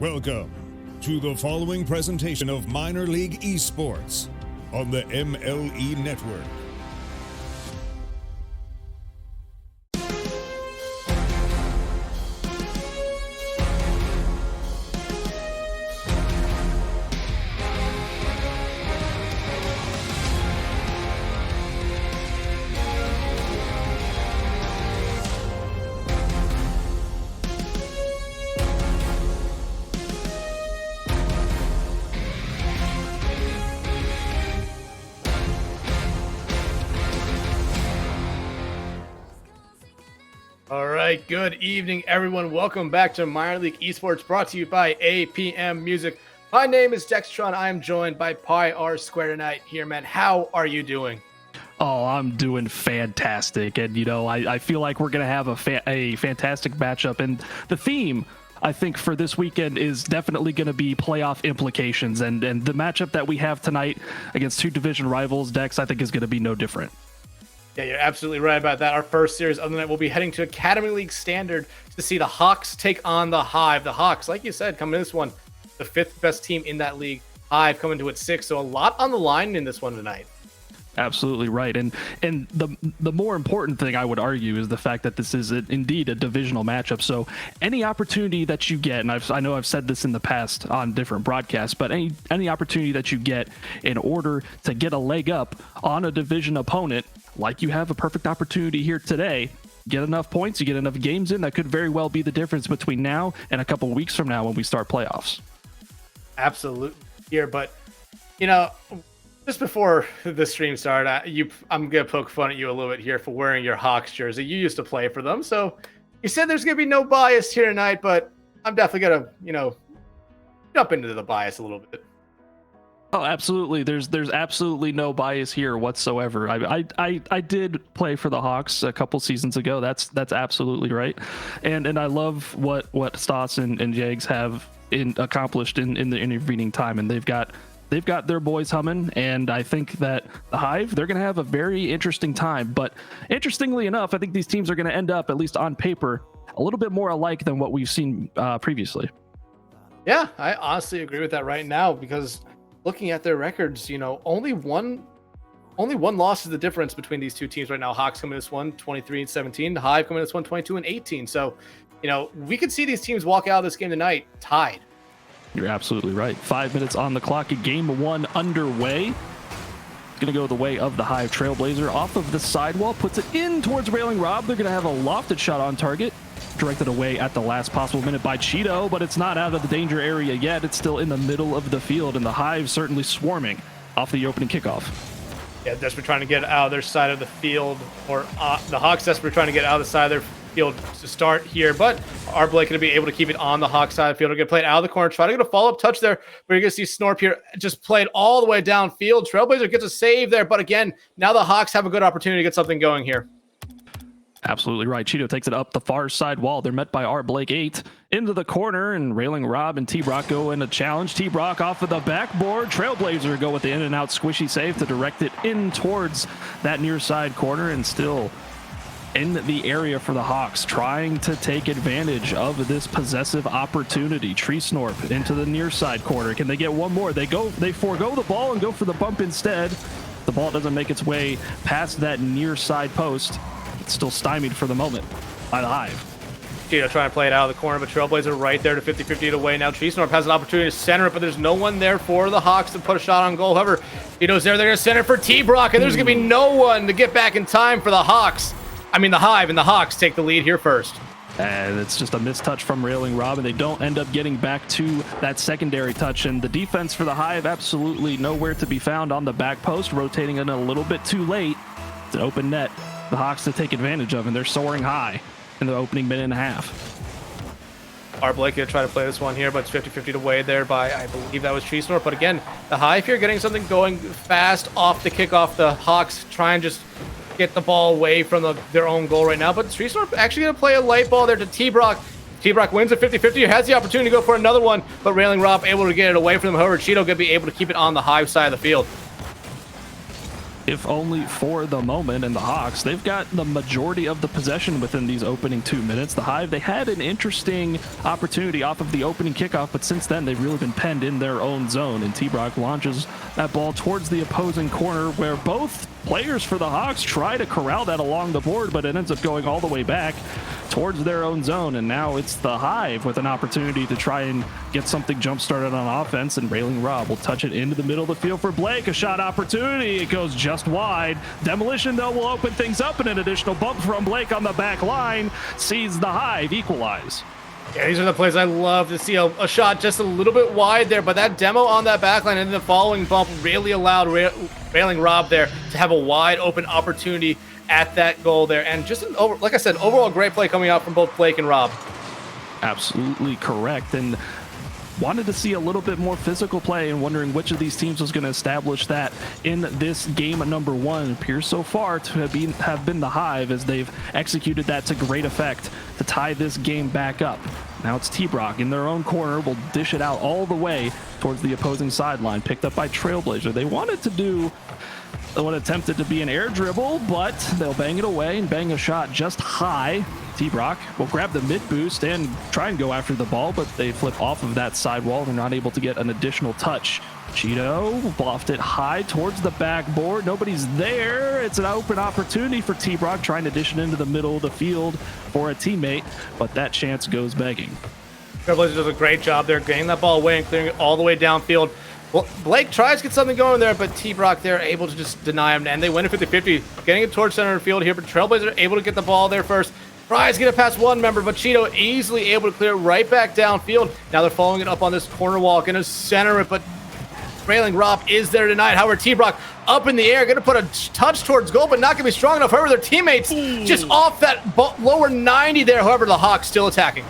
Welcome to the following presentation of Minor League Esports on the MLE Network. All right, good evening, everyone. Welcome back to Minor League Esports, brought to you by APM Music. My name is Dextron. I am joined by Pi R Square tonight here, man. How are you doing? Oh, I'm doing fantastic. And, you know, I feel like we're going to have a fantastic matchup. And the theme, I think, for this weekend is definitely going to be playoff implications. And the matchup that we have tonight against two division rivals, Dex, I think is going to be no different. Yeah, you're absolutely right about that. Our first series of the night, we'll be heading to Academy League Standard to see the Hawks take on the Hive. The Hawks, like you said, coming in this one, the fifth best team in that league. Hive coming to its sixth, so a lot on the line in this one tonight. Absolutely right. And the more important thing I would argue is the fact that this is indeed a divisional matchup. So any opportunity that you get, and I know I've said this in the past on different broadcasts, but any opportunity that you get in order to get a leg up on a division opponent, like you have a perfect opportunity here today, get enough points, you get enough games in, that could very well be the difference between now and a couple weeks from now when we start playoffs. Absolutely here, but you know, just before the stream started, I'm going to poke fun at you a little bit here for wearing your Hawks jersey. You used to play for them, so you said there's going to be no bias here tonight, but I'm definitely going to, you know, jump into the bias a little bit. Oh, absolutely. There's absolutely no bias here whatsoever. I did play for the Hawks a couple seasons ago. That's absolutely right. And I love what Stas and Jags have accomplished in the intervening time, and they've got their boys humming, and I think that the Hive, they're going to have a very interesting time. But interestingly enough, I think these teams are going to end up, at least on paper, a little bit more alike than what we've seen previously. Yeah, I honestly agree with that right now, because looking at their records, you know, only one loss is the difference between these two teams right now. Hawks coming in this one 23-17, the Hive coming in this one 22-18. So, you know, we could see these teams walk out of this game tonight tied. You're absolutely right. 5 minutes on the clock. Game one underway. It's going to go the way of the Hive. Trailblazer off of the sidewall, puts it in towards Railing Rob. They're going to have a lofted shot on target. Directed away at the last possible minute by Cheeto, but it's not out of the danger area yet. It's still in the middle of the field, and the Hive certainly swarming off the opening kickoff. Yeah, desperate trying to get out of their side of the field, or the Hawks desperate trying to get out of the side of their field to start here, but our Blake going to be able to keep it on the Hawks side of the field. They're going to play it out of the corner, try to get a follow-up touch there, but you're going to see Snorp here just play it all the way downfield. Trailblazer gets a save there, but again, now the Hawks have a good opportunity to get something going here. Absolutely right. Cheeto takes it up the far side wall. They're met by our Blake 8 into the corner, and Railing Rob and T-Brock go in a challenge. T-Brock off of the backboard. Trailblazer go with the in and out squishy save to direct it in towards that near side corner, and still in the area for the Hawks, trying to take advantage of this possessive opportunity. Tree Snorp into the near side corner. Can they get one more? They forego the ball and go for the bump instead. The ball doesn't make its way past that near side post. It's still stymied for the moment by the Hive. Cheeto trying to play it out of the corner, but Trailblazer right there to 50-50 it away. Now Tree Snorp has an opportunity to center it, but there's no one there for the Hawks to put a shot on goal. However, Cheeto's there. They're going to center for T-Brock, and there's going to be no one to get back in time for the Hawks. I mean, the Hive, and the Hawks take the lead here first. And it's just a missed touch from Railing Rob, and they don't end up getting back to that secondary touch. And the defense for the Hive, absolutely nowhere to be found on the back post, rotating in a little bit too late. It's an open net. The Hawks to take advantage of, and they're soaring high in the opening minute and a half. Our Blake going to try to play this one here, but it's 50-50 away there by, I believe that was Tree Snorp. But again, the Hive here getting something going fast off the kickoff. The Hawks try and just get the ball away from their own goal right now. But Tree Snorp actually going to play a light ball there to T-Brock. T-Brock wins at 50-50, has the opportunity to go for another one, but Railing Rob able to get it away from them. However, Cheeto going to be able to keep it on the Hive side of the field. if only for the moment. And the Hawks, they've got the majority of the possession within these opening 2 minutes. The Hive, they had an interesting opportunity off of the opening kickoff, but since then they've really been penned in their own zone. And T-Brock launches that ball towards the opposing corner, where both players for the Hawks try to corral that along the board, but it ends up going all the way back towards their own zone. And now it's the Hive with an opportunity to try and get something jump started on offense, and Railing Rob will touch it into the middle of the field for Blake. A shot opportunity. It goes just wide. Demolition, though, will open things up, and an additional bump from Blake on the back line sees the Hive equalize. Yeah, these are the plays I love to see. A shot just a little bit wide there, but that demo on that backline and the following bump really allowed Railing Rob there to have a wide open opportunity at that goal there. And just, like I said, overall great play coming out from both Blake and Rob. Absolutely correct. And wanted to see a little bit more physical play, and wondering which of these teams was going to establish that in this game number 1. Appears so far to have been the Hive, as they've executed that to great effect to tie this game back up. Now it's T-Brock in their own corner, will dish it out all the way towards the opposing sideline, picked up by Trailblazer. They wanted to do what attempted to be an air dribble, but they'll bang it away and bang a shot just high. T-Brock will grab the mid boost and try and go after the ball, but they flip off of that sidewall. They're not able to get an additional touch. Cheeto bluffed it high towards the backboard. Nobody's there. It's an open opportunity for T-Brock, trying to dish it into the middle of the field for a teammate, but that chance goes begging. Trailblazer does a great job there, getting that ball away and clearing it all the way downfield. Well, Blake tries to get something going there, but T-Brock there able to just deny him, and they win it 50-50, getting it towards center field here, but Trailblazer able to get the ball there first. Tries to get it past one member, but Cheeto easily able to clear it right back downfield. Now they're following it up on this corner wall, going to center it, but Railing Rob is there tonight. However, T-Brock up in the air, going to put a touch towards goal, but not going to be strong enough. However, their teammates just off that lower 90 there. However, the Hawks still attacking.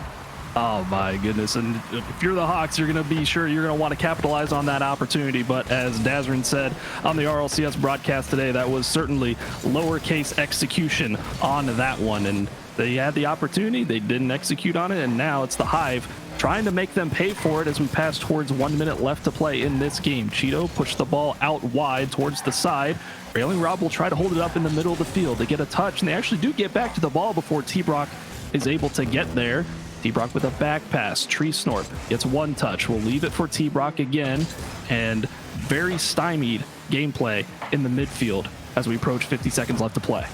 Oh my goodness. And if you're the Hawks, you're going to be sure you're going to want to capitalize on that opportunity. But as Dazrin said on the RLCS broadcast today, that was certainly lowercase execution on that one. And they had the opportunity, they didn't execute on it, and now it's the Hive trying to make them pay for it as we pass towards 1 minute left to play in this game. Cheeto pushed the ball out wide towards the side. Railing Rob will try to hold it up in the middle of the field. They get a touch, and they actually do get back to the ball before T-Brock is able to get there. T-Brock with a back pass. Tree Snort gets one touch. We'll leave it for T-Brock again, and very stymied gameplay in the midfield as we approach 50 seconds left to play.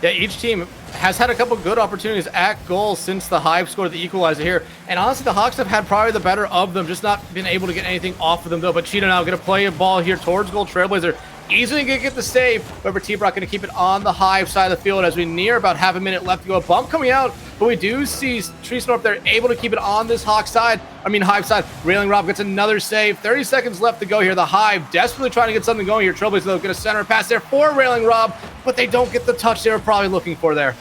Yeah, each team has had a couple good opportunities at goal since the Hive scored the equalizer here. And honestly, the Hawks have had probably the better of them, just not been able to get anything off of them, though. But Cheeto now going to play a ball here towards goal. Trailblazer easily going to get the save. However, T-Brock going to keep it on the Hive side of the field as we near about half a minute left to go. A bump coming out, but we do see Tree Snort there able to keep it on this Hive side. Railing Rob gets another save. 30 seconds left to go here. The Hive desperately trying to get something going here. Trailblazer, though, going to center a pass there for Railing Rob, but they don't get the touch they were probably looking for there.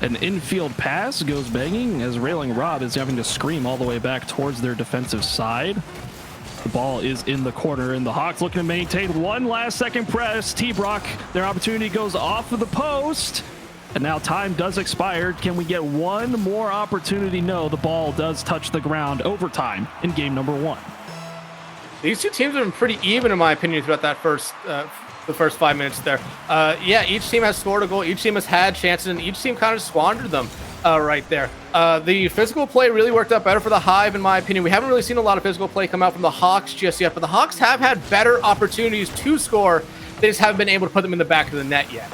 An infield pass goes banging as Railing Rob is having to scream all the way back towards their defensive side. The ball is in the corner, and the Hawks looking to maintain one last second press. T-Brock, their opportunity goes off of the post, and now time does expire. Can we get one more opportunity? No, the ball does touch the ground. Overtime in game number 1. These two teams have been pretty even, in my opinion, throughout that the first 5 minutes there. Yeah, each team has scored a goal. Each team has had chances, and each team kind of squandered them right there. The physical play really worked out better for the Hive, in my opinion. We haven't really seen a lot of physical play come out from the Hawks just yet, but the Hawks have had better opportunities to score. They just haven't been able to put them in the back of the net yet.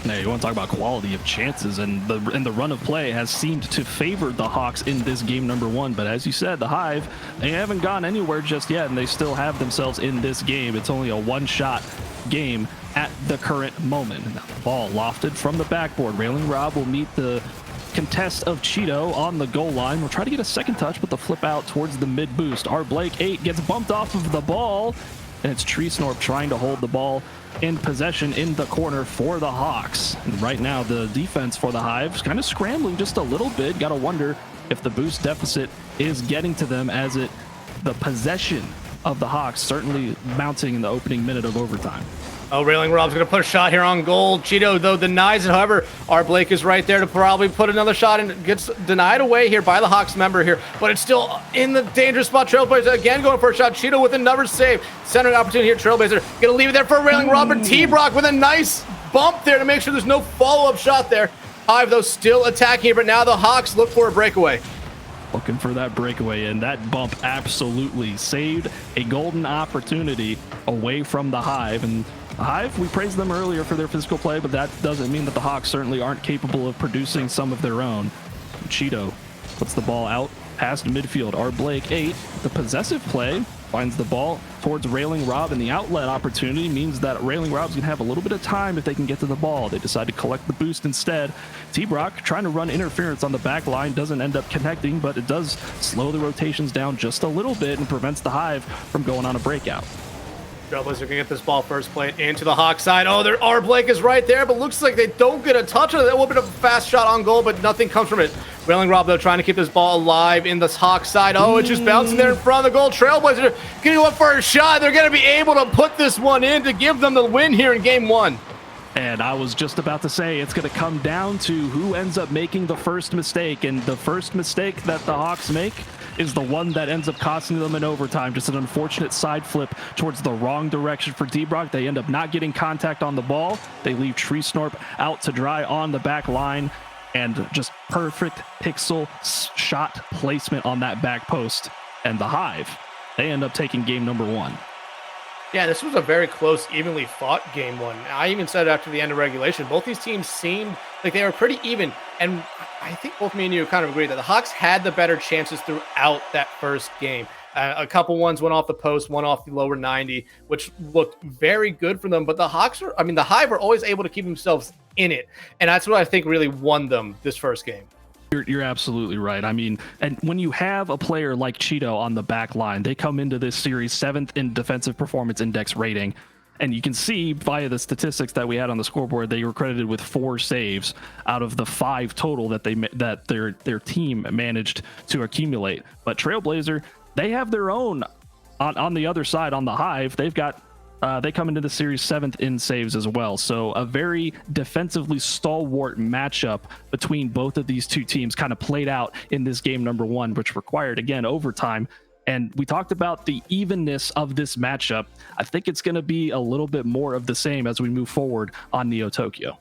Now, you want to talk about quality of chances, and the run of play has seemed to favor the Hawks in this game number 1. But as you said, the Hive, they haven't gone anywhere just yet, and they still have themselves in this game. It's only a one-shot game at the current moment. And the ball lofted from the backboard. Railing Rob will meet the contest of Cheeto on the goal line. We'll try to get a second touch, but the flip out towards the mid boost. Our Blake 8 gets bumped off of the ball, and it's Tree Snorp trying to hold the ball in possession in the corner for the Hawks. And right now, the defense for the Hive is kind of scrambling just a little bit. Got to wonder if the boost deficit is getting to them, as the possession of the Hawks certainly mounting in the opening minute of overtime. Oh, Railing Rob's going to put a shot here on goal. Cheeto, though, denies it. However, our Blake is right there to probably put another shot and gets denied away here by the Hawks member here. But it's still in the dangerous spot. Trailblazer again going for a shot. Cheeto with another save. Centering opportunity here. Trailblazer going to leave it there for Railing Rob. And T-Brock with a nice bump there to make sure there's no follow-up shot there. Hive, though, still attacking here. But now the Hawks look for a breakaway. Looking for that breakaway, and that bump absolutely saved a golden opportunity away from the Hive. And the Hive, we praised them earlier for their physical play, but that doesn't mean that the Hawks certainly aren't capable of producing some of their own. Cheeto puts the ball out past midfield. Our Blake 8, the possessive play, finds the ball towards Railing Rob, and the outlet opportunity means that Railing Rob's going to have a little bit of time if they can get to the ball. They decide to collect the boost instead. T-Brock trying to run interference on the back line, doesn't end up connecting, but it does slow the rotations down just a little bit and prevents the Hive from going on a breakout. Trailblazers are going to get this ball first played into the Hawk side. Oh, our Blake is right there, but looks like they don't get a touch on it. A little bit of a fast shot on goal, but nothing comes from it. Railing Rob, though, trying to keep this ball alive in this Hawk side. Oh, it's just bouncing there in front of the goal. Trailblazers getting up for a shot. They're going to be able to put this one in to give them the win here in game one. And I was just about to say it's going to come down to who ends up making the first mistake. And the first mistake that the Hawks make is the one that ends up costing them in overtime. Just an unfortunate side flip towards the wrong direction for D-Brock. They end up not getting contact on the ball. They leave Tree Snorp out to dry on the back line. And just perfect pixel shot placement on that back post. And the Hive, they end up taking game number one. Yeah, this was a very close, evenly fought game one. I even said after the end of regulation, both these teams seemed like they were pretty even. And I think both me and you kind of agree that the Hawks had the better chances throughout that first game. A couple ones went off the post, one off the lower 90, which looked very good for them. But the Hive are always able to keep themselves in it. And that's what I think really won them this first game. You're absolutely right. I mean, and when you have a player like Cheeto on the back line, they come into this series 7th in defensive performance index rating. And you can see via the statistics that we had on the scoreboard, they were credited with 4 saves out of the 5 total that their team managed to accumulate. But Trailblazer, they have their own on the other side on the Hive. They've got they come into the series 7th in saves as well. So a very defensively stalwart matchup between both of these two teams kind of played out in this game number one, which required, again, overtime. And we talked about the evenness of this matchup. I think it's going to be a little bit more of the same as we move forward on Neo Tokyo.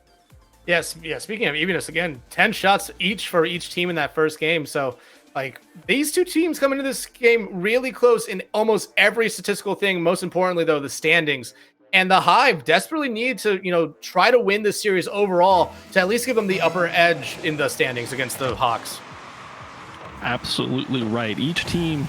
Yes. Yeah. Speaking of evenness, again, 10 shots each for each team in that first game. So, like, these two teams come into this game really close in almost every statistical thing. Most importantly, though, the standings. And the Hive desperately need to, try to win this series overall to at least give them the upper edge in the standings against the Hawks. Absolutely right. Each team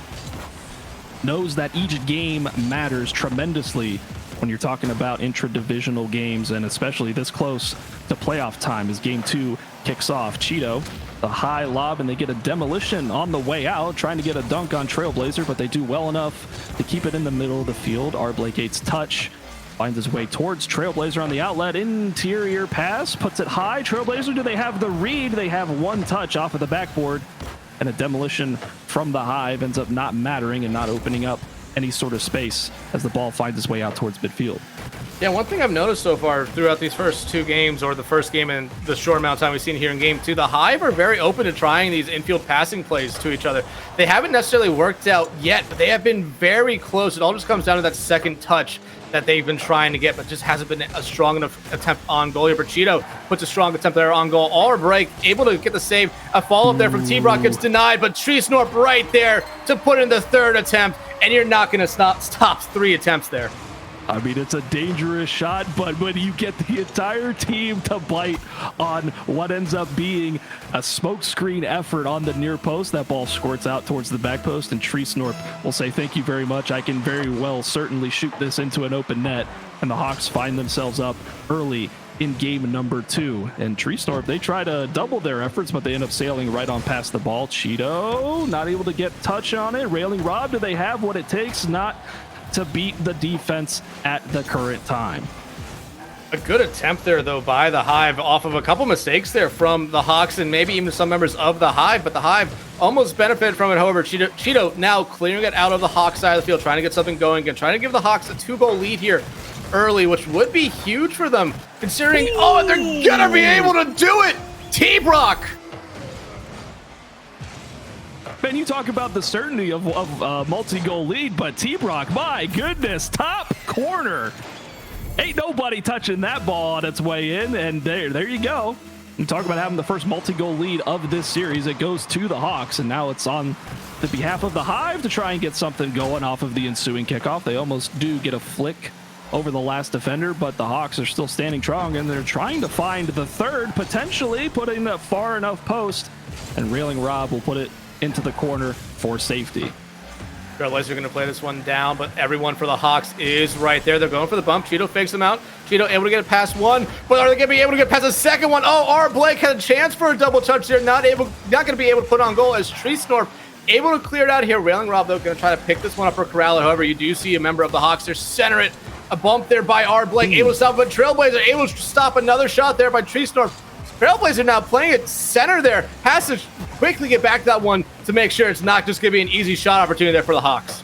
knows that each game matters tremendously when you're talking about intra-divisional games, and especially this close to playoff time as game 2 kicks off. Cheeto, the high lob, and they get a demolition on the way out, trying to get a dunk on Trailblazer, but they do well enough to keep it in the middle of the field. Our Blake 8's touch finds his way towards Trailblazer on the outlet. Interior pass, puts it high. Trailblazer, do they have the read? They have one touch off of the backboard, and a demolition from the Hive ends up not mattering and not opening up any sort of space as the ball finds its way out towards midfield. Yeah, one thing I've noticed so far throughout these first 2 games, or the first game and the short amount of time we've seen here in game 2, the Hive are very open to trying these infield passing plays to each other. They haven't necessarily worked out yet, but they have been very close. It all just comes down to that second touch that they've been trying to get, but just hasn't been a strong enough attempt on goal here. Cheeto puts a strong attempt there on goal. Our break, able to get the save. A follow-up there from T-Brock gets denied, but Tree Snorp right there to put in the 3rd attempt, and you're not going to stop 3 attempts there. I mean, it's a dangerous shot, but when you get the entire team to bite on what ends up being a smokescreen effort on the near post, that ball squirts out towards the back post, and Tree Snorp will say, thank you very much. I can very well certainly shoot this into an open net. And the Hawks find themselves up early in game number 2. And Tree Snorp, they try to double their efforts, but they end up sailing right on past the ball. Cheeto, not able to get touch on it. Railing Rob, do they have what it takes? Not to beat the defense at the current time. A good attempt there, though, by the Hive off of a couple mistakes there from the Hawks and maybe even some members of the Hive, but the Hive almost benefited from it. However, Cheeto now clearing it out of the Hawks side of the field, trying to get something going again, trying to give the Hawks a 2-goal lead here early, which would be huge for them, considering, oh, they're gonna be able to do it! T-Brock! Man, you talk about the certainty of multi-goal lead, but T-Brock, my goodness, top corner. Ain't nobody touching that ball on its way in, and there you go. You talk about having the first multi-goal lead of this series. It goes to the Hawks, and now it's on the behalf of the Hive to try and get something going off of the ensuing kickoff. They almost do get a flick over the last defender, but the Hawks are still standing strong, and they're trying to find the third, potentially putting a far enough post, and Railing Rob will put it into the corner for safety. Trailblazers are going to play this one down, but everyone for the Hawks is right there. They're going for the bump. Cheeto fakes them out. Cheeto able to get it past one, but are they going to be able to get past the second one? Oh, R. Blake had a chance for a double touch there. Not going to be able to put on goal as Treesnorp able to clear it out here. Railing Rob, though, going to try to pick this one up for Corral. However, you do see a member of the Hawks there center it. A bump there by R. Blake, able to stop, but Trailblazer able to stop another shot there by Treesnorp. Trailblazer now playing it center there. Has to quickly get back to that one to make sure it's not just going to be an easy shot opportunity there for the Hawks.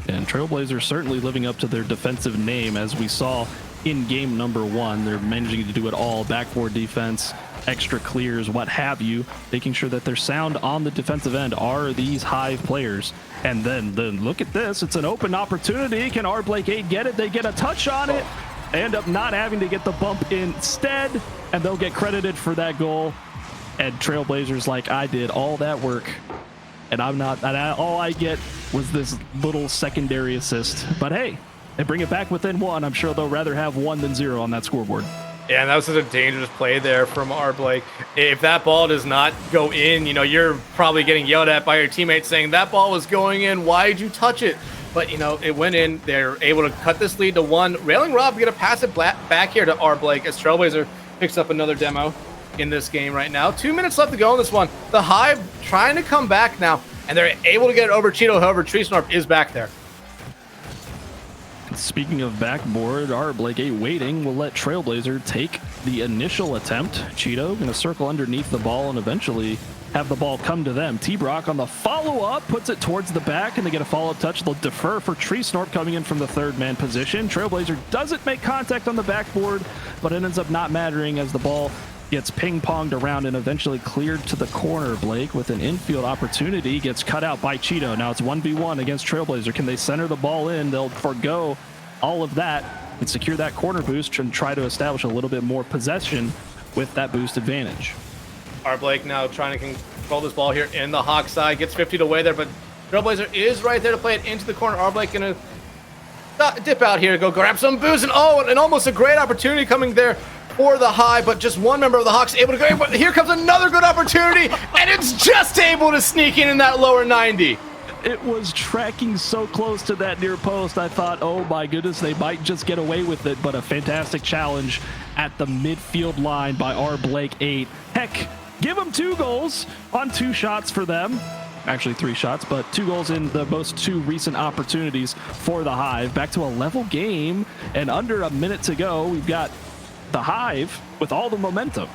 And Trailblazers certainly living up to their defensive name, as we saw in game number 1. They're managing to do it all: backboard defense, extra clears, what have you, making sure that they're sound on the defensive end are these Hive players. And then look at this. It's an open opportunity. Can R. Blake 8 get it? They get a touch on it. End up not having to get the bump instead, and they'll get credited for that goal. And Trailblazers like, I did all that work, and all I get was this little secondary assist. But hey, they bring it back within 1. I'm sure they'll rather have 1 than 0 on that scoreboard. Yeah, and that was such a dangerous play there from R. Blake. If that ball does not go in, you know, you're probably getting yelled at by your teammates saying, that ball was going in, why did you touch it? But, you know, it went in. They're able to cut this lead to 1. Railing Rob going to pass it back here to R. Blake as Trailblazer picks up another demo in this game right now. 2 minutes left to go in this one. The Hive trying to come back now, and they're able to get it over Cheeto. However, Treesnorp is back there. Speaking of backboard, R. Blake 8 waiting will let Trailblazer take the initial attempt. Cheeto going to circle underneath the ball and eventually have the ball come to them. T-Brock on the follow-up puts it towards the back, and they get a follow-up touch. They'll defer for Treesnorp coming in from the third man position. Trailblazer doesn't make contact on the backboard, but it ends up not mattering as the ball gets ping-ponged around and eventually cleared to the corner. Blake with an infield opportunity gets cut out by Cheeto. Now it's 1v1 against Trailblazer. Can they center the ball in? They'll forgo all of that and secure that corner boost and try to establish a little bit more possession with that boost advantage. R. Blake now trying to control this ball here in the Hawk side. Gets 50 away there, but Trailblazer is right there to play it into the corner. R. Blake going to dip out here, go grab some boost, and almost a great opportunity coming there for the Hive, but just one member of the Hawks able to go. But here comes another good opportunity, and it's just able to sneak in that lower 90. It was tracking so close to that near post. I thought, oh my goodness, they might just get away with it, but a fantastic challenge at the midfield line by R. Blake 8. Heck, give them 2 goals on 2 shots for them. Actually 3 shots, but 2 goals in the most 2 recent opportunities for the Hive. Back to a level game, and under a minute to go, we've got the Hive with all the momentum.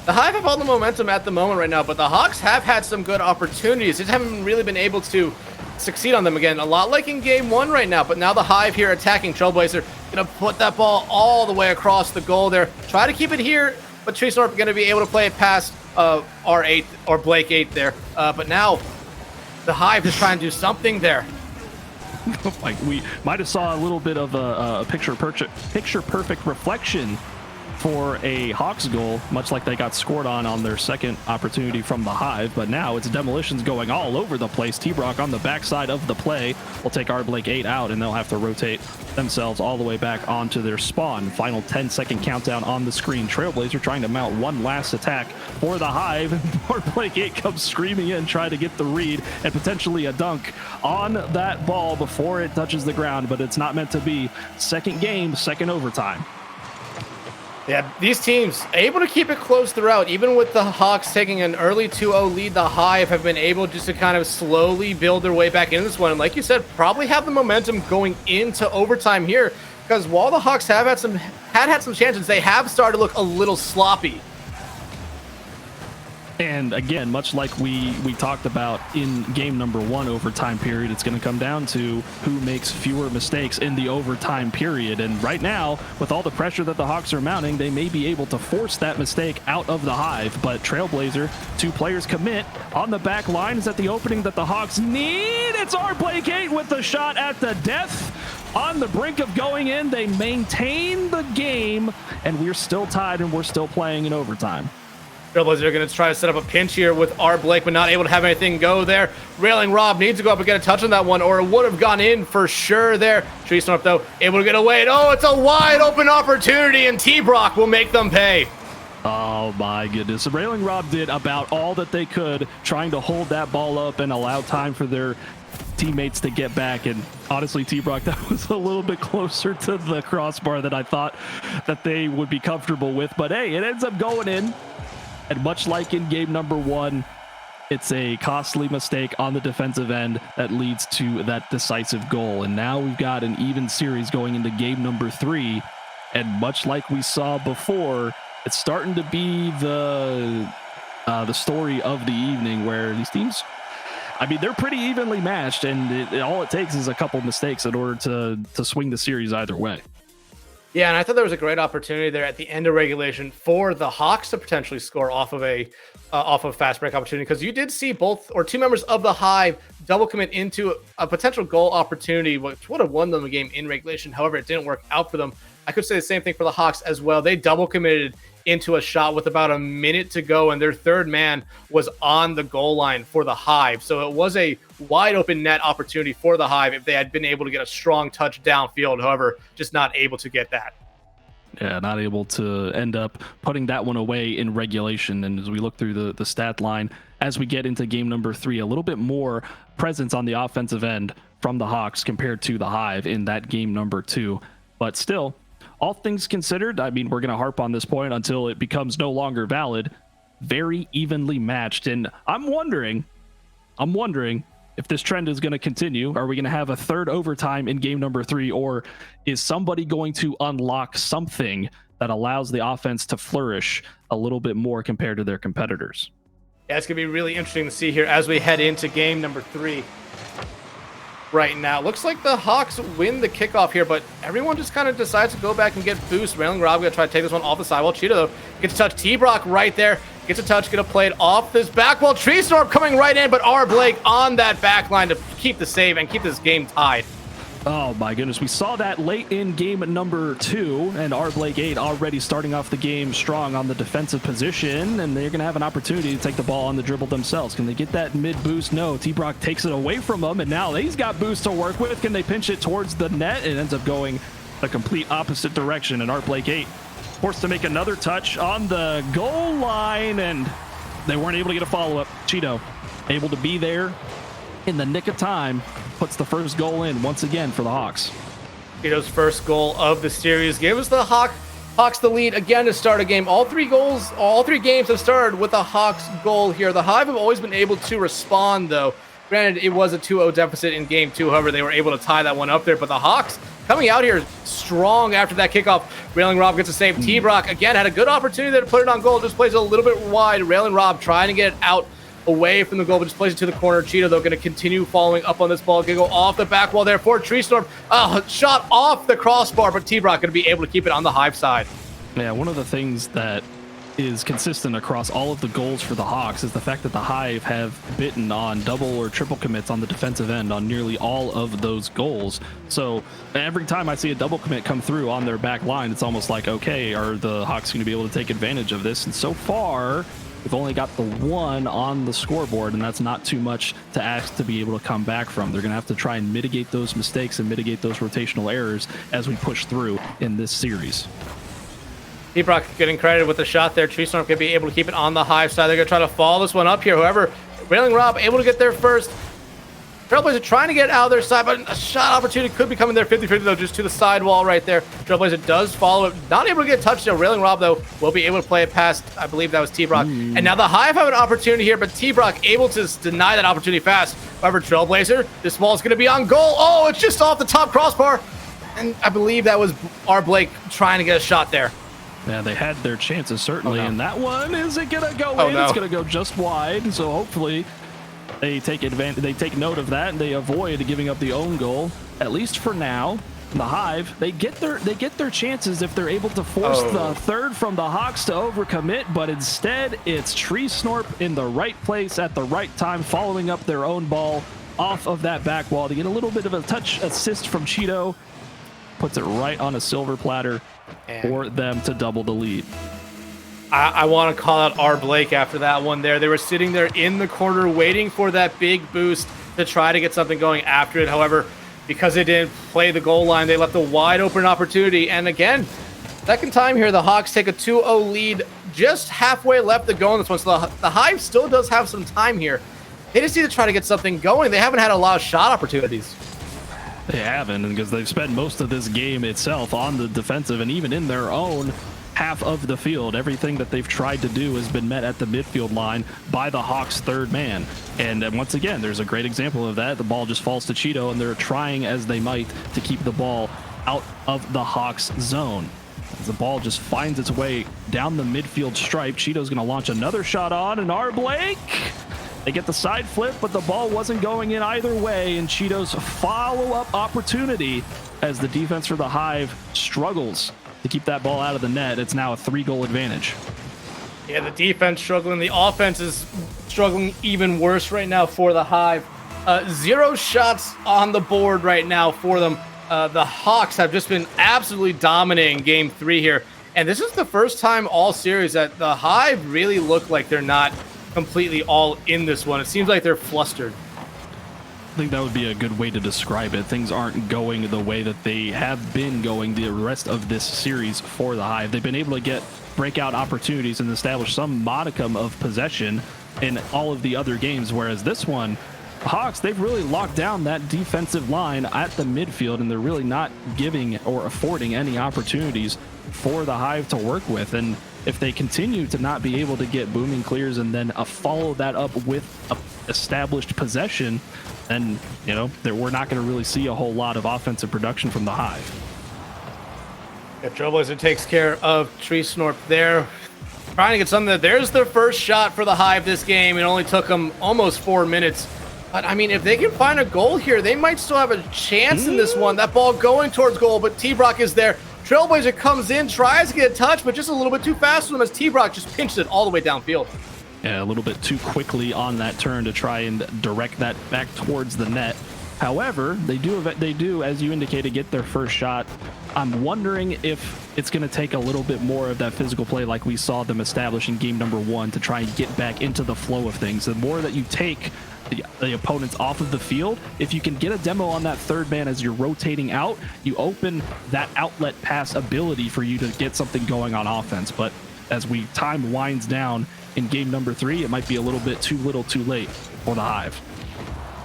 The Hive have all the momentum at the moment right now, but the Hawks have had some good opportunities. Just haven't really been able to succeed on them again. A lot like in game 1 right now, but now the Hive here attacking. Trailblazer gonna put that ball all the way across the goal there. Try to keep it here, but Treesnorp gonna be able to play it past R8 or Blake 8 there. But now the Hive is trying to do something there. Like we might have saw a little bit of a picture perfect reflection for a Hawks goal, much like they got scored on their second opportunity from the Hive. But now it's demolitions going all over the place. T-Brock on the backside of the play will take R. Blake 8 out, and they'll have to rotate themselves all the way back onto their spawn. Final 10-second countdown on the screen. Trailblazer trying to mount one last attack for the Hive. R. Blake 8 comes screaming in, trying to get the read and potentially a dunk on that ball before it touches the ground, but it's not meant to be. Second game, second overtime. Yeah, these teams able to keep it close throughout. Even with the Hawks taking an early 2-0 lead, the Hive have been able just to kind of slowly build their way back into this one. And like you said, probably have the momentum going into overtime here, because while the Hawks have had some chances, they have started to look a little sloppy. And again, much like we talked about in game number 1 overtime period, it's going to come down to who makes fewer mistakes in the overtime period. And right now, with all the pressure that the Hawks are mounting, they may be able to force that mistake out of the Hive. But Trailblazer, 2 players commit on the back line. Is that the opening that the Hawks need? It's Blake8 with the shot at the death. On the brink of going in, they maintain the game, and we're still tied and we're still playing in overtime. Trailblazers are going to try to set up a pinch here with Blake, but not able to have anything go there. Railing Rob needs to go up and get a touch on that one, or it would have gone in for sure there. Tree Storm, though, able to get away. And, oh, it's a wide open opportunity, and T-Brock will make them pay. Oh, my goodness. Railing Rob did about all that they could, trying to hold that ball up and allow time for their teammates to get back. And honestly, T-Brock, that was a little bit closer to the crossbar than I thought that they would be comfortable with. But, hey, it ends up going in. And much like in game number 1, it's a costly mistake on the defensive end that leads to that decisive goal. And now we've got an even series going into game number 3. And much like we saw before, it's starting to be the story of the evening, where these teams, I mean, they're pretty evenly matched, and all it takes is a couple mistakes in order to swing the series either way. Yeah, and I thought there was a great opportunity there at the end of regulation for the Hawks to potentially score off of fast break opportunity, because you did see both or 2 members of the Hive double commit into a potential goal opportunity, which would have won them a game in regulation. However, it didn't work out for them. I could say the same thing for the Hawks as well. They double committed into a shot with about a minute to go, and their third man was on the goal line for the Hive. So it was a wide open net opportunity for the Hive if they had been able to get a strong touch downfield. However, just not able to get that. Yeah, not able to end up putting that one away in regulation. And as we look through the stat line, as we get into game number 3, a little bit more presence on the offensive end from the Hawks compared to the Hive in that game number 2. But still, all things considered, I mean, we're going to harp on this point until it becomes no longer valid. Very evenly matched. And I'm wondering if this trend is going to continue. Are we going to have a third overtime in game number 3, or is somebody going to unlock something that allows the offense to flourish a little bit more compared to their competitors? Yeah, it's going to be really interesting to see here as we head into game number 3. Right now, looks like the Hawks win the kickoff here, but everyone just kind of decides to go back and get boost. Railing Rob gonna try to take this one off the sidewall. Cheetah, though, gets a touch. T-Brock right there gets a touch, gonna play it off this back wall. Tree Storm coming right in, but Blake on that back line to keep the save and keep this game tied. Oh my goodness, we saw that late in game number 2, and Blake8 already starting off the game strong on the defensive position, and they're going to have an opportunity to take the ball on the dribble themselves. Can they get that mid boost? No, T-Brock takes it away from them, and now he's got boost to work with. Can they pinch it towards the net? It ends up going the complete opposite direction, and Blake8 forced to make another touch on the goal line, and they weren't able to get a follow-up. Cheeto able to be there in the nick of time, puts the first goal in once again for the Hawks. Cheeto's first goal of the series gave us the Hawks the lead again to start a game. All three games have started with a Hawks goal here. The Hive have always been able to respond, though. Granted, it was a 2-0 deficit in game 2. However, they were able to tie that one up there. But the Hawks coming out here strong after that kickoff. Railing Rob gets a save. T-Brock, again, had a good opportunity to put it on goal. Just plays it a little bit wide. Railing Rob trying to get it out away from the goal, but just plays it to the corner. Cheetah, though, going to continue following up on this ball. Going to go off the back wall there for Tree Storm. Shot off the crossbar, but T-Brock going to be able to keep it on the Hive side. Yeah, one of the things that is consistent across all of the goals for the Hawks is the fact that the Hive have bitten on double or triple commits on the defensive end on nearly all of those goals. So every time I see a double commit come through on their back line, it's almost like, okay, are the Hawks going to be able to take advantage of this? And so far, we've only got the 1 on the scoreboard, and that's not too much to ask to be able to come back from. They're going to have to try and mitigate those mistakes and mitigate those rotational errors as we push through in this series. T-Brock getting credited with the shot there. Tree Storm could be able to keep it on the Hive side. They're going to try to follow this one up here. However, Railing Rob able to get there first. Trailblazer trying to get out of their side, but a shot opportunity could be coming there 50-50, though, just to the side wall right there. Trailblazer does follow it. Not able to get touched, though. Railing Rob, though, will be able to play it past, I believe that was T-Brock. And now the Hive have an opportunity here, but T-Brock able to deny that opportunity fast. However, Trailblazer, this ball is going to be on goal. Oh, it's just off the top crossbar. And I believe that was Blake trying to get a shot there. Yeah, they had their chances, certainly, Oh, no. and that one isn't going to go Oh, in. no. It's going to go just wide, so hopefully they take advantage. They take note of that, and they avoid giving up the own goal, at least for now. The Hive, they get their chances if they're able to force the third from the Hawks to overcommit, but instead it's Tree Snorp in the right place at the right time, following up their own ball off of that back wall to get a little bit of a touch assist from Cheeto. Puts it right on a silver platter for them to double the lead. I want to call out R. Blake after that one there. They were sitting there in the corner waiting for that big boost to try to get something going after it. However, because they didn't play the goal line, they left a wide open opportunity. And again, second time here, the Hawks take a 2-0 lead, just halfway left to go in this one. So the Hive still does have some time here. They just need to try to get something going. They haven't had a lot of shot opportunities. They haven't, because they've spent most of this game itself on the defensive, and even in their own half of the field, everything that they've tried to do has been met at the midfield line by the Hawks' third man. And once again, there's a great example of that. The ball just falls to Cheeto, and they're trying as they might to keep the ball out of the Hawks' zone. As the ball just finds its way down the midfield stripe, Cheeto's going to launch another shot on, and R. Blake, they get the side flip, but the ball wasn't going in either way, and Cheeto's follow-up opportunity as the defense for the Hive struggles to keep that ball out of the net. It's now a 3-goal advantage. Yeah, the defense struggling. The offense is struggling even worse right now for the Hive. 0 shots on the board right now for them. The Hawks have just been absolutely dominating game 3 here. And this is the first time all series that the Hive really look like they're not completely all in this one. It seems like they're flustered. I think that would be a good way to describe it. Things aren't going the way that they have been going the rest of this series for the Hive. They've been able to get breakout opportunities and establish some modicum of possession in all of the other games, whereas this one, the Hawks, they've really locked down that defensive line at the midfield, and they're really not giving or affording any opportunities for the Hive to work with. And if they continue to not be able to get booming clears and then follow that up with established possession, then, you know, we're not going to really see a whole lot of offensive production from the Hive. If Trailblazer takes care of Tree Snorp there, trying to get something. There's their first shot for the Hive this game. It only took them almost 4 minutes. But, I mean, if they can find a goal here, they might still have a chance in this one. That ball going towards goal, but T-Brock is there. Trailblazer comes in, tries to get a touch, but just a little bit too fast for him as T-Brock just pinched it all the way downfield. Yeah, a little bit too quickly on that turn to try and direct that back towards the net. However, they do, as you indicated, get their first shot. I'm wondering if it's going to take a little bit more of that physical play like we saw them establish in game number 1 to try and get back into the flow of things. The more that you take the opponents off of the field, if you can get a demo on that third man as you're rotating out, you open that outlet pass ability for you to get something going on offense. But as time winds down in game number 3, it might be a little bit too little too late for the Hive.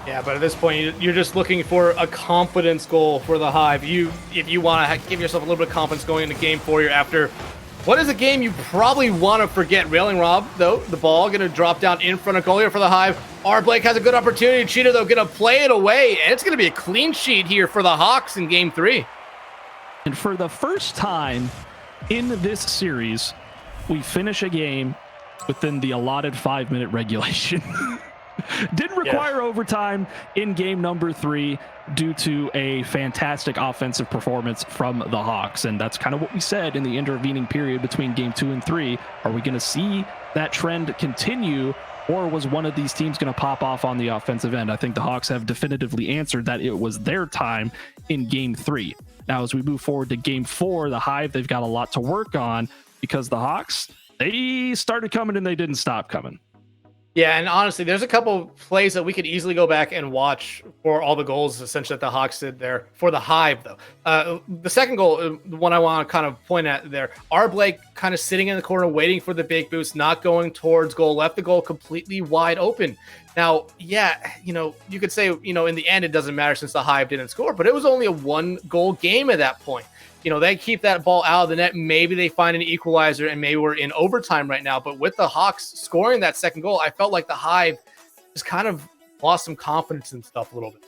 Yeah, but at this point, you're just looking for a confidence goal for the Hive. If you want to give yourself a little bit of confidence going into game 4 here after what is a game you probably want to forget. Railing Rob, though, the ball going to drop down in front of goal here for the Hive. R. Blake has a good opportunity. Cheetah, though, going to play it away, and it's going to be a clean sheet here for the Hawks in game 3. And for the first time in this series, we finish a game within the allotted 5-minute regulation. Didn't require overtime in game number 3 due to a fantastic offensive performance from the Hawks. And that's kind of what we said in the intervening period between game 2 and 3. Are we going to see that trend continue, or was one of these teams going to pop off on the offensive end? I think the Hawks have definitively answered that it was their time in game 3. Now, as we move forward to game 4, the Hive, they've got a lot to work on because the Hawks, they started coming and they didn't stop coming. Yeah, and honestly, there's a couple plays that we could easily go back and watch for all the goals essentially that the Hawks did there for the Hive, though. The second goal, the one I want to kind of point at there, R. Blake kind of sitting in the corner waiting for the big boost, not going towards goal, left the goal completely wide open. Now, yeah, you could say, in the end, it doesn't matter since the Hive didn't score, but it was only a 1-goal game at that point. They keep that ball out of the net. Maybe they find an equalizer, and maybe we're in overtime right now. But with the Hawks scoring that second goal, I felt like the Hive just kind of lost some confidence and stuff a little bit.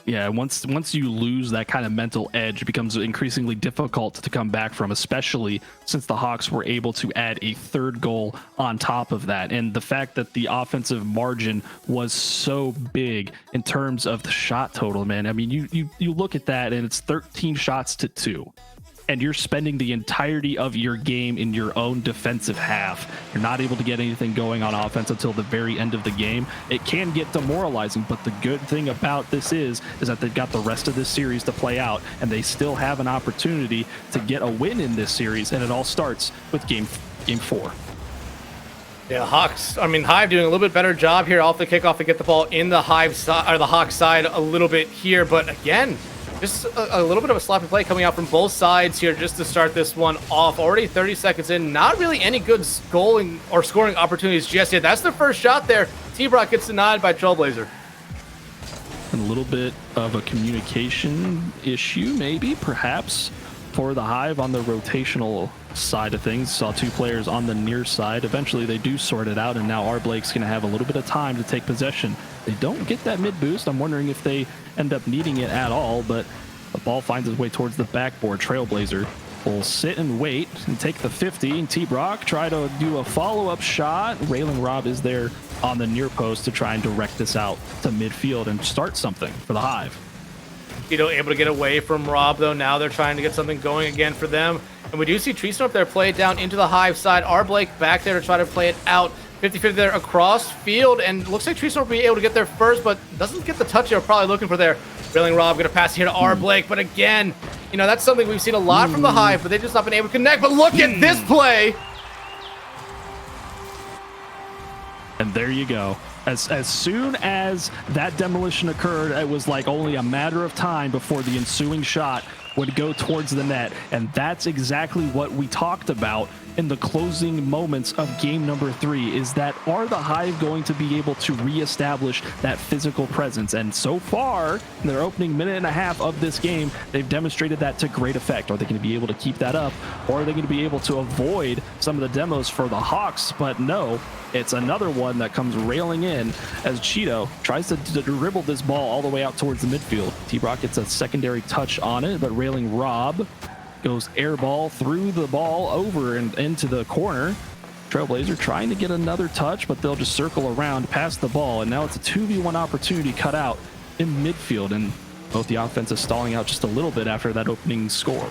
Yeah, once you lose that kind of mental edge, it becomes increasingly difficult to come back from, especially since the Hawks were able to add a third goal on top of that. And the fact that the offensive margin was so big in terms of the shot total, man. I mean, you look at that and it's 13 shots to 2. And you're spending the entirety of your game in your own defensive half. You're not able to get anything going on offense until the very end of the game. It can get demoralizing, but the good thing about this is that they've got the rest of this series to play out, and they still have an opportunity to get a win in this series, and it all starts with game 4. Yeah, Hive doing a little bit better job here off the kickoff to get the ball in the Hive side or the Hawks side a little bit here, but again, just a little bit of a sloppy play coming out from both sides here just to start this one off. Already 30 seconds in, not really any good scoring opportunities just yet. That's the first shot there. T-Brock gets denied by Trailblazer. A little bit of a communication issue, maybe, perhaps, for the Hive on the rotational side of things. Saw 2 players on the near side. Eventually, they do sort it out, and now our Blake's going to have a little bit of time to take possession. They don't get that mid boost. I'm wondering if they end up needing it at all, but the ball finds its way towards the backboard. Trailblazer will sit and wait and take the 50, and T-Brock try to do a follow-up shot. Railing Rob is there on the near post to try and direct this out to midfield and start something for the Hive. Able to get away from Rob, though. Now they're trying to get something going again for them. And we do see Treestorm up there play it down into the Hive side. Our Blake back there to try to play it out. 50-50 there across field, and looks like Treestorm will be able to get there first, but doesn't get the touch they're probably looking for there. Railing Rob going to pass here to R. Blake, but again, that's something we've seen a lot from the Hive, but they've just not been able to connect. But look at this play! And there you go. As soon as that demolition occurred, it was like only a matter of time before the ensuing shot would go towards the net. And that's exactly what we talked about in the closing moments of game number 3, is that are the Hive going to be able to reestablish that physical presence? And so far, in their opening minute and a half of this game, they've demonstrated that to great effect. Are they going to be able to keep that up, or are they going to be able to avoid some of the demos for the Hawks? But no, it's another one that comes railing in as Cheeto tries to dribble this ball all the way out towards the midfield. T-Brock gets a secondary touch on it, but Railing Rob goes air ball through the ball over and into the corner. Trailblazer trying to get another touch, but they'll just circle around past the ball, and now it's a 2v1 opportunity cut out in midfield, and both the offenses stalling out just a little bit after that opening score.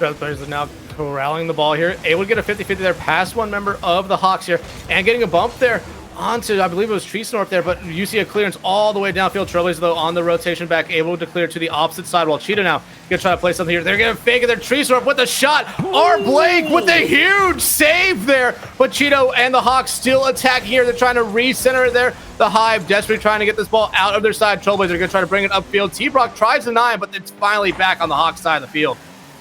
Trailblazers now corralling the ball here, able to get a 50-50 there past one member of the Hawks here, and getting a bump there onto, I believe it was Tree Snort there, but you see a clearance all the way downfield. Trailblazers, though, on the rotation back, able to clear to the opposite side, while Cheetah now gonna try to play something here. They're gonna fake it there. Tree Snort with the shot. R. Blake with a huge save there, but Cheeto and the Hawks still attacking here. They're trying to recenter it there. The Hive desperately trying to get this ball out of their side. Trailblazers are gonna try to bring it upfield. T-Brock tries to 9, but it's finally back on the Hawks side of the field.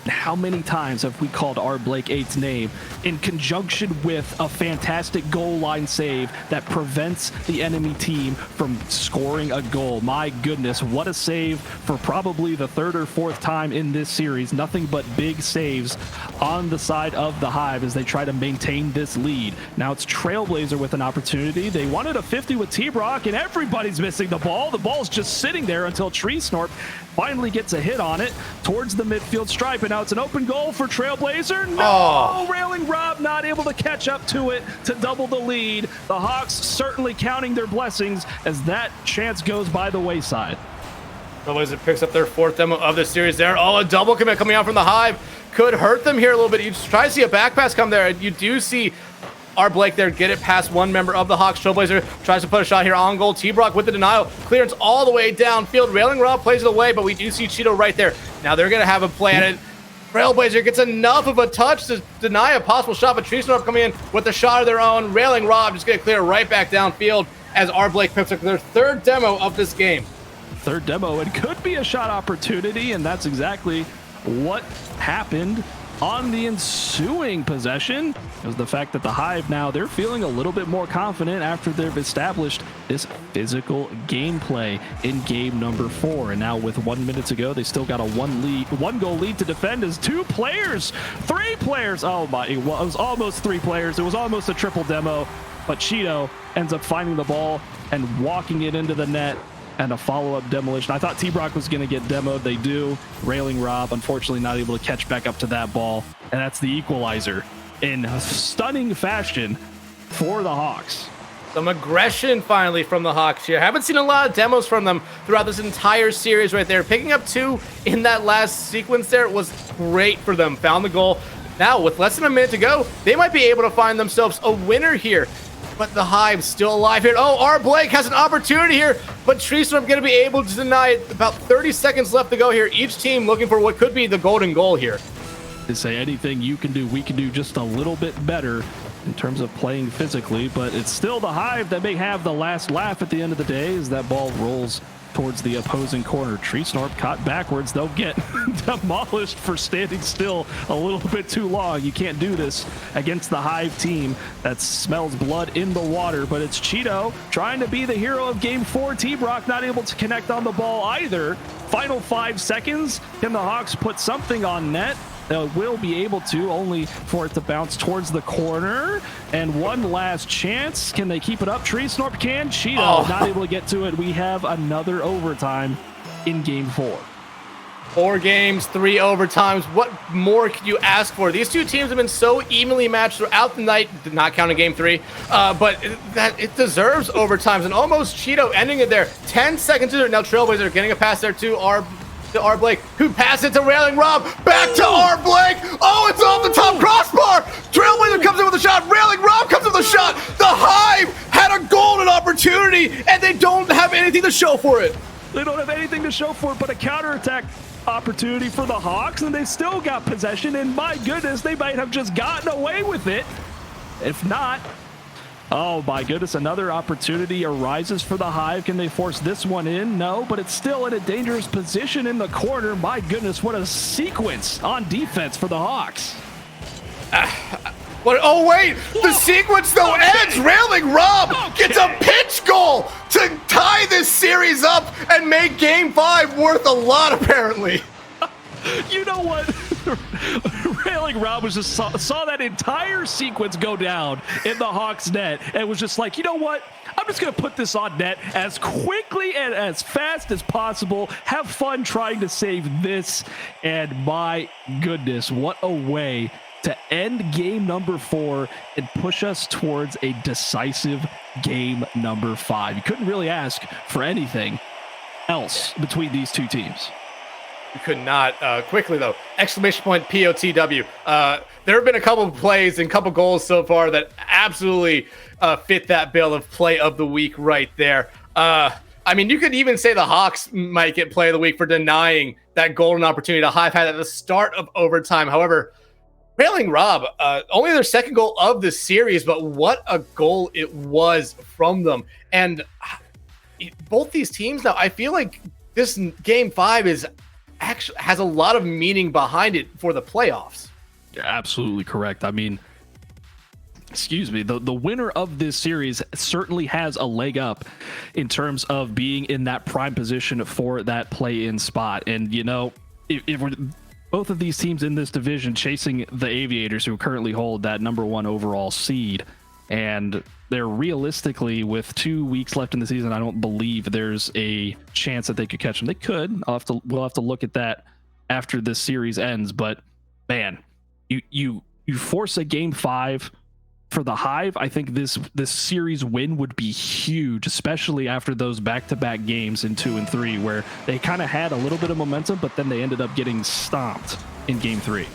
How many times have we called R. Blake 8's name in conjunction with a fantastic goal line save that prevents the enemy team from scoring a goal? My goodness, what a save for probably the 3rd or 4th time in this series. Nothing but big saves on the side of the Hive as they try to maintain this lead. Now it's Trailblazer with an opportunity. They wanted a 50 with T-Brock, and everybody's missing the ball. The ball's just sitting there until Tree Snort finally gets a hit on it towards the midfield stripe, and now it's an open goal for Trailblazer. No! Railing Rob not able to catch up to it to double the lead. The Hawks certainly counting their blessings as that chance goes by the wayside. Trailblazer picks up their 4th demo of the series there. Oh, a double commit coming out from the Hive could hurt them here a little bit. You try to see a back pass come there, and you do see R. Blake there get it past one member of the Hawks. Trailblazer tries to put a shot here on goal. T-Brock with the denial. Clearance all the way downfield. Railing Rob plays it away, but we do see Cheeto right there. Now they're going to have a play at it. Trailblazer gets enough of a touch to deny a possible shot, but Tree Snort coming in with a shot of their own. Railing Rob just going to clear right back downfield as R. Blake picks up their 3rd demo of this game. 3rd demo. It could be a shot opportunity, and that's exactly what happened on the ensuing possession. Is the fact that the Hive now, they're feeling a little bit more confident after they've established this physical gameplay in game number 4. And now with 1 minute to go, they still got a 1 goal lead to defend as 3 players, oh my, it was almost 3 players. It was almost a triple demo, but Cheeto ends up finding the ball and walking it into the net and a follow-up demolition. I thought T-Brock was going to get demoed. They do. Railing Rob, unfortunately, not able to catch back up to that ball. And that's the equalizer in stunning fashion for the Hawks. Some aggression finally from the Hawks here. Haven't seen a lot of demos from them throughout this entire series right there. Picking up 2 in that last sequence there was great for them. Found the goal. Now, with less than a minute to go, they might be able to find themselves a winner here. But the Hive's still alive here. Oh, R. Blake has an opportunity here, but Treestorm going to be able to deny it. About 30 seconds left to go here. Each team looking for what could be the golden goal here. To say anything you can do, we can do just a little bit better in terms of playing physically, but it's still the Hive that may have the last laugh at the end of the day as that ball rolls towards the opposing corner. Treestorm caught backwards. They'll get demolished for standing still a little bit too long. You can't do this against the Hive team that smells blood in the water, but it's Cheeto trying to be the hero of game 4. T-Brock not able to connect on the ball either. Final 5 seconds. Can the Hawks put something on net? They will be able to, only for it to bounce towards the corner. And one last chance. Can they keep it up? Treestorm can. Cheeto not able to get to it. We have another overtime in game 4. 4 games, 3 overtimes. What more could you ask for? These two teams have been so evenly matched throughout the night, not counting game 3, but it deserves overtimes. And almost Cheeto ending it there. 10 seconds to it. Now Trailblazer getting a pass there to R. Blake, who passed it to Railing Rob, back to R. Blake. Oh, it's off the top crossbar. Trailblazer comes in with a shot. Railing Rob comes in with a shot. The Hive had a golden opportunity, and they don't have anything to show for it. They don't have anything to show for it but a counterattack opportunity for the Hawks, and they still got possession, and my goodness, they might have just gotten away with it. If not, oh my goodness, another opportunity arises for the Hive. Can they force this one in? No, but it's still in a dangerous position in the corner. My goodness, what a sequence on defense for the Hawks. Oh wait, the sequence though ends. Railing Rob gets a pitch goal to tie this series up and make game 5 worth a lot apparently. You know what? Railing Rob was just saw that entire sequence go down in the Hawks net and was just like, you know what? I'm just going to put this on net as quickly and as fast as possible. Have fun trying to save this. And my goodness, what a way to end game number 4 and push us towards a decisive game number 5. You couldn't really ask for anything else between these two teams. You could not. Quickly, though, exclamation point POTW. There have been a couple of plays and couple goals so far that absolutely fit that bill of play of the week right there. I mean, you could even say the Hawks might get play of the week for denying that golden opportunity the Hive had at the start of overtime. However, Railing Rob, only their second goal of the series, but what a goal it was from them. And both these teams now, I feel like this game 5 is actually has a lot of meaning behind it for the playoffs. You're absolutely correct. I mean, excuse me, the winner of this series certainly has a leg up in terms of being in that prime position for that play-in spot. And, you know, if we're both of these teams in this division chasing the Aviators, who currently hold that #1 overall seed, and they're realistically, with 2 weeks left in the season, I don't believe there's a chance that they could catch them. They could. We'll have to look at that after this series ends. But man, you force a game 5 for the Hive. I think this series win would be huge, especially after those back-to-back games in 2 and 3, where they kind of had a little bit of momentum, but then they ended up getting stomped in game 3.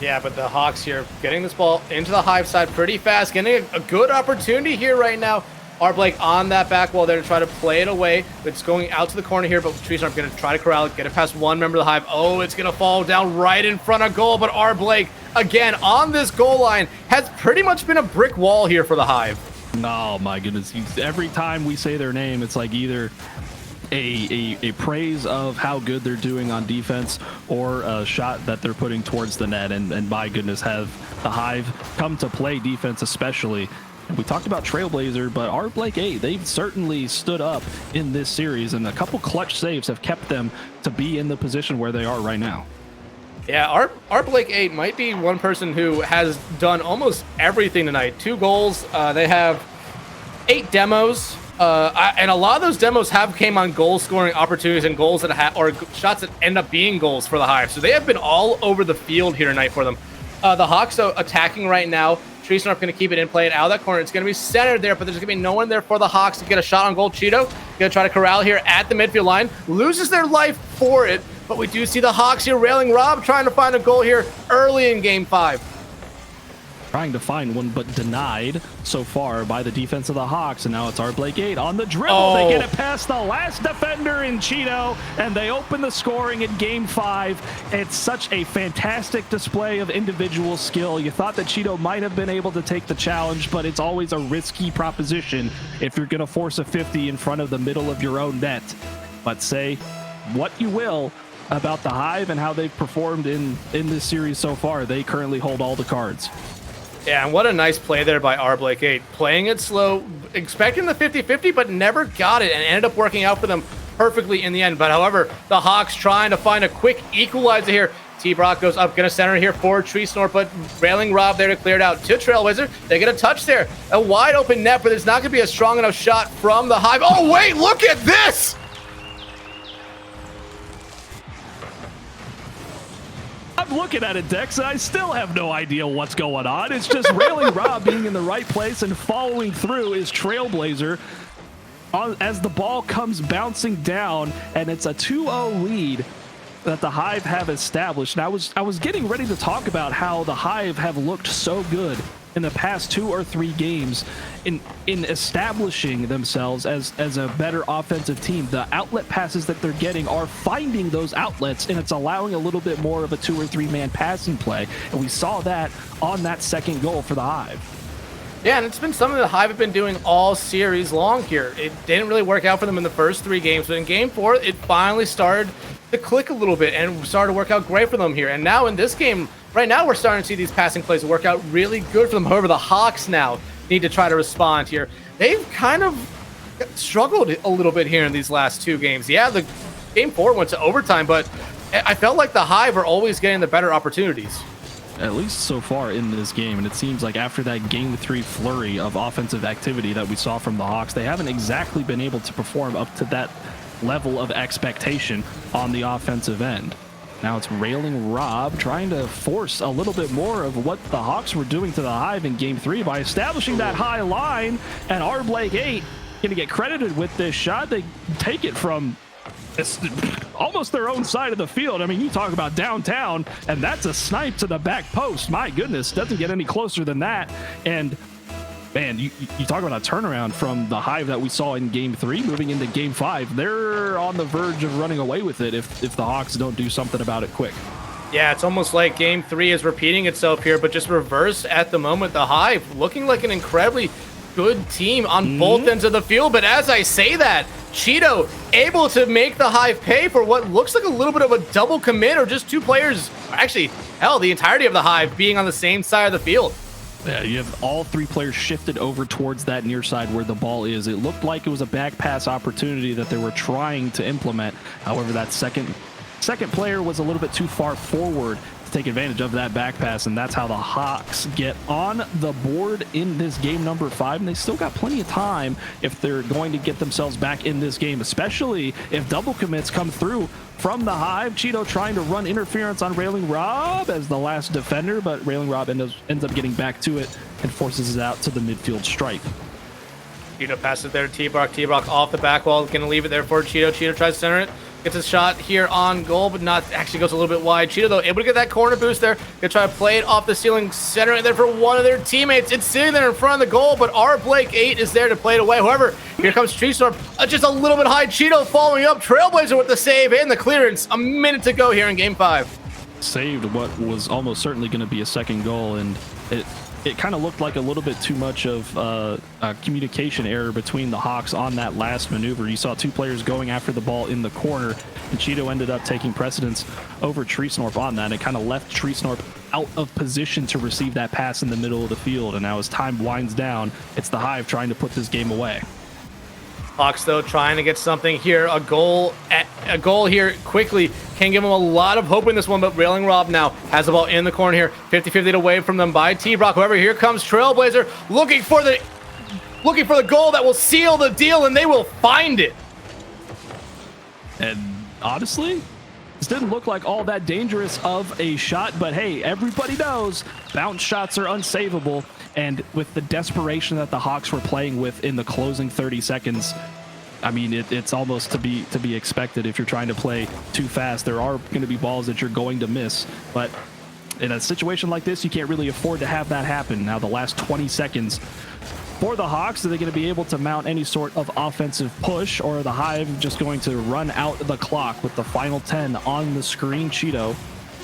Yeah, but the Hawks here getting this ball into the Hive side pretty fast, getting a good opportunity here right now. R. Blake on that back wall there to try to play it away. It's going out to the corner here, but Treestorm going to try to corral it, get it past one member of the Hive. Oh, it's going to fall down right in front of goal, but R. Blake, again, on this goal line, has pretty much been a brick wall here for the Hive. Oh, my goodness. Every time we say their name, it's like either a praise of how good they're doing on defense or a shot that they're putting towards the net. And my goodness, have the Hive come to play defense especially. And we talked about Trailblazer, but R. Blake 8, they've certainly stood up in this series, and a couple clutch saves have kept them to be in the position where they are right now. Yeah, R. Blake 8 might be one person who has done almost everything tonight. 2 goals. They have 8 demos. And a lot of those demos have came on goal scoring opportunities and goals that or shots that end up being goals for the Hive. So they have been all over the field here tonight for them. The Hawks, though, attacking right now. Treesnarf going to keep it in, play it out of that corner. It's going to be centered there, but there's going to be no one there for the Hawks to get a shot on goal. Cheeto going to try to corral here at the midfield line. Loses their life for it, but we do see the Hawks here railing Rob, trying to find a goal here early in Game 5. Trying to find one, but denied so far by the defense of the Hawks. And now it's Blake 8 on the dribble. Oh. They get it past the last defender in Cheeto, and they open the scoring in Game 5. It's such a fantastic display of individual skill. You thought that Cheeto might have been able to take the challenge, but it's always a risky proposition if you're going to force a 50 in front of the middle of your own net. But say what you will about the Hive and how they've performed in this series so far. They currently hold all the cards. Yeah, and what a nice play there by Blake 8. Playing it slow, expecting the 50-50, but never got it, and ended up working out for them perfectly in the end. But however, the Hawks trying to find a quick equalizer here. T-Brock goes up, going to center here for Treesnarf, but railing Rob there to clear it out to Trailblazer. They get a touch there. A wide open net, but there's not going to be a strong enough shot from the Hive. Oh, wait, look at this! I'm looking at it, Dex, and I still have no idea what's going on. It's just railing Rob being in the right place, and following through is Trailblazer as the ball comes bouncing down, and it's a 2-0 lead that the Hive have established. And I was getting ready to talk about how the Hive have looked so good in the past 2 or 3 games in establishing themselves as a better offensive team. The outlet passes that they're getting are finding those outlets, and it's allowing a little bit more of a 2 or 3 man passing play. And we saw that on that second goal for the Hive. Yeah, and it's been something the Hive have been doing all series long here. It didn't really work out for them in the first 3 games, but in Game 4, it finally started to click a little bit and started to work out great for them here. And now in this game, right now, we're starting to see these passing plays work out really good for them. However, the Hawks now need to try to respond here. They've kind of struggled a little bit here in these last 2 games. Yeah, the Game 4 went to overtime, but I felt like the Hive are always getting the better opportunities. At least so far in this game, and it seems like after that Game 3 flurry of offensive activity that we saw from the Hawks, they haven't exactly been able to perform up to that level of expectation on the offensive end. Now it's railing Rob, trying to force a little bit more of what the Hawks were doing to the Hive in Game 3 by establishing that high line, and Blake 8 going to get credited with this shot. They take it from almost their own side of the field. I mean, you talk about downtown, and that's a snipe to the back post. My goodness, doesn't get any closer than that. And man, you talk about a turnaround from the Hive that we saw in Game 3 moving into Game 5. They're on the verge of running away with it if the Hawks don't do something about it quick. Yeah, it's almost like Game 3 is repeating itself here, but just reversed at the moment. The Hive looking like an incredibly good team on both ends of the field. But as I say that, Cheeto able to make the Hive pay for what looks like a little bit of a double commit, or just 2 players, actually, hell, the entirety of the Hive being on the same side of the field. Yeah, you have all 3 players shifted over towards that near side where the ball is. It looked like it was a back pass opportunity that they were trying to implement. However, that second player was a little bit too far forward to take advantage of that back pass, and that's how the Hawks get on the board in this game number 5. And they still got plenty of time if they're going to get themselves back in this game, especially if double commits come through from the Hive. Cheeto trying to run interference on Railing Rob as the last defender, but Railing Rob ends up getting back to it and forces it out to the midfield stripe. Cheeto passes there to T-Brock. T-Brock off the back wall, going to leave it there for Cheeto. Cheeto tries to center it. Gets a shot here on goal, but not actually, goes a little bit wide. Cheeto, though, able to get that corner boost there. Gonna try to play it off the ceiling, center it there for one of their teammates. It's sitting there in front of the goal, but Blake 8 is there to play it away. However, here comes Treestorm, just a little bit high. Cheeto following up. Trailblazer with the save and the clearance. A minute to go here in Game 5. Saved what was almost certainly going to be a second goal, and it kind of looked like a little bit too much of a communication error between the Hawks on that last maneuver. You saw 2 players going after the ball in the corner, and Cheeto ended up taking precedence over Treesnorp on that. It kind of left Treesnorp out of position to receive that pass in the middle of the field. And now as time winds down, it's the Hive trying to put this game away. Hawks, though, trying to get something here. A goal here quickly can give them a lot of hope in this one, but Railing Rob now has the ball in the corner here. 50-50 away from them by T-Brock. However, here comes Trailblazer looking for the looking for the goal that will seal the deal, and they will find it. And honestly, this didn't look like all that dangerous of a shot, but hey, everybody knows bounce shots are unsavable. And with the desperation that the Hawks were playing with in the closing 30 seconds, I mean, it's almost to be expected. If you're trying to play too fast, there are going to be balls that you're going to miss. But in a situation like this, you can't really afford to have that happen. Now, the last 20 seconds for the Hawks, are they going to be able to mount any sort of offensive push, or are the Hive just going to run out the clock with the final 10 on the screen? Cheeto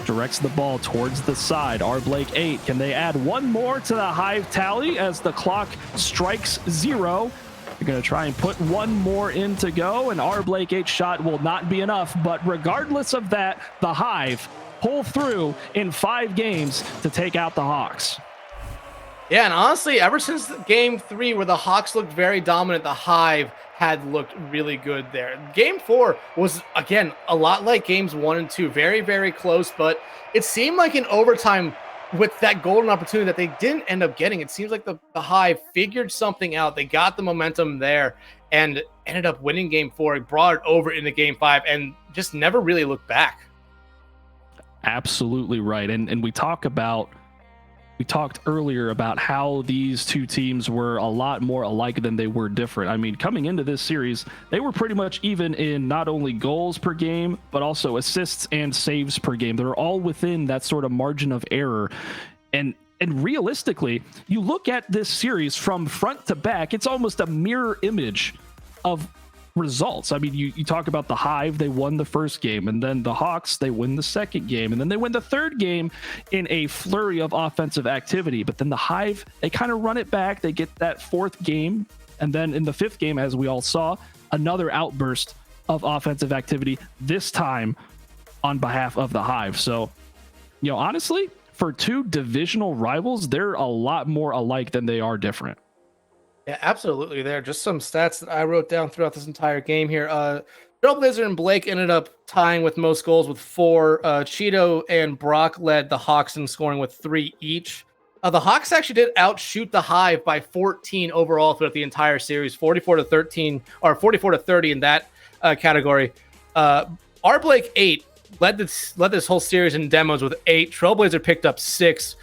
directs the ball towards the side. Blake 8, can they add one more to the Hive tally as the clock strikes 0? They're going to try and put one more in to go, and Blake 8 shot will not be enough. But regardless of that, the Hive pull through in 5 games to take out the Hawks. Yeah, and honestly, ever since game 3, where the Hawks looked very dominant, the Hive had looked really good there. Game 4 was, again, a lot like games 1 and 2. Very, very close, but it seemed like in overtime, with that golden opportunity that they didn't end up getting, it seems like the Hive figured something out. They got the momentum there and ended up winning game 4, brought it over into game 5, and just never really looked back. Absolutely right. And we talked earlier about how these two teams were a lot more alike than they were different. I mean, coming into this series, they were pretty much even in not only goals per game, but also assists and saves per game. They're all within that sort of margin of error. And realistically, you look at this series from front to back, it's almost a mirror image of results. I mean, you talk about the Hive, they won the first game, and then the Hawks, they win the second game, and then they win the third game in a flurry of offensive activity. But then the Hive, they kind of run it back, they get that fourth game, and then in the fifth game, as we all saw, another outburst of offensive activity, this time on behalf of the Hive. So, you know, honestly, for two divisional rivals, they're a lot more alike than they are different. Yeah, absolutely. There, just some stats that I wrote down throughout this entire game here. Trailblazer and Blake ended up tying with most goals with 4. Cheeto and Brock led the Hawks in scoring with 3 each. The Hawks actually did outshoot the Hive by 14 overall throughout the entire series, 44-13 or 44-30 in that category. Blake 8 led this whole series in demos with 8. Trailblazer picked up 6.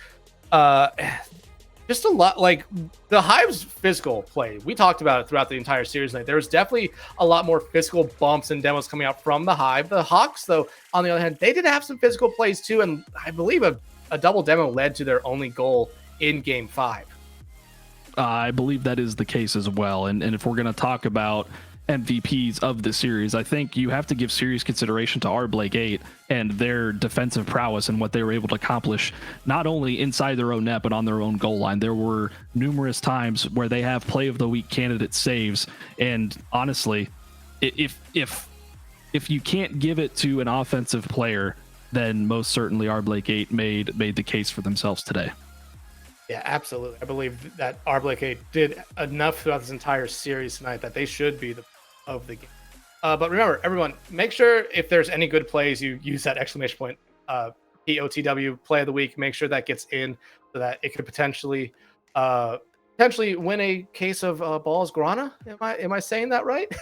Just a lot, like the Hive's physical play. We talked about it throughout the entire series tonight. There was definitely a lot more physical bumps and demos coming out from the Hive. The Hawks, though, on the other hand, they did have some physical plays too, and I believe a double demo led to their only goal in Game 5. I believe that is the case as well. And if we're going to talk about MVPs of the series, I think you have to give serious consideration to Blake 8 and their defensive prowess and what they were able to accomplish, not only inside their own net, but on their own goal line. There were numerous times where they have play of the week candidate saves. And honestly, if you can't give it to an offensive player, then most certainly Blake 8 made the case for themselves today. Yeah, absolutely. I believe that Blake 8 did enough throughout this entire series tonight that they should be of the game. But remember, everyone, make sure if there's any good plays, you use that exclamation point, POTW, play of the week. Make sure that gets in so that it could potentially win a case of balls grana. Am I saying that right?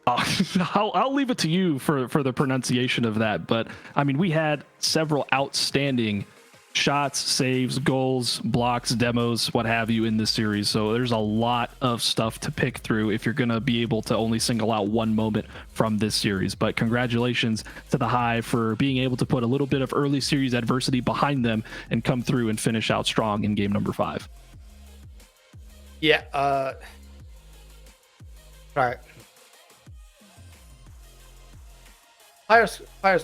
I'll leave it to you for the pronunciation of that. But I mean, we had several outstanding shots, saves, goals, blocks, demos, what have you in this series. So there's a lot of stuff to pick through if you're going to be able to only single out one moment from this series. But congratulations to the Hive for being able to put a little bit of early series adversity behind them and come through and finish out strong in game number 5. Yeah. All right. Pyre,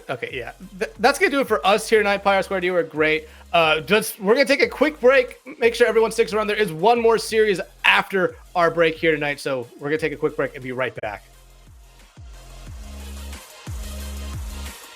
okay, yeah. That's going to do it for us here tonight. Pyre Squared, you were great. We're going to take a quick break. Make sure everyone sticks around. There is one more series after our break here tonight, so we're going to take a quick break and be right back.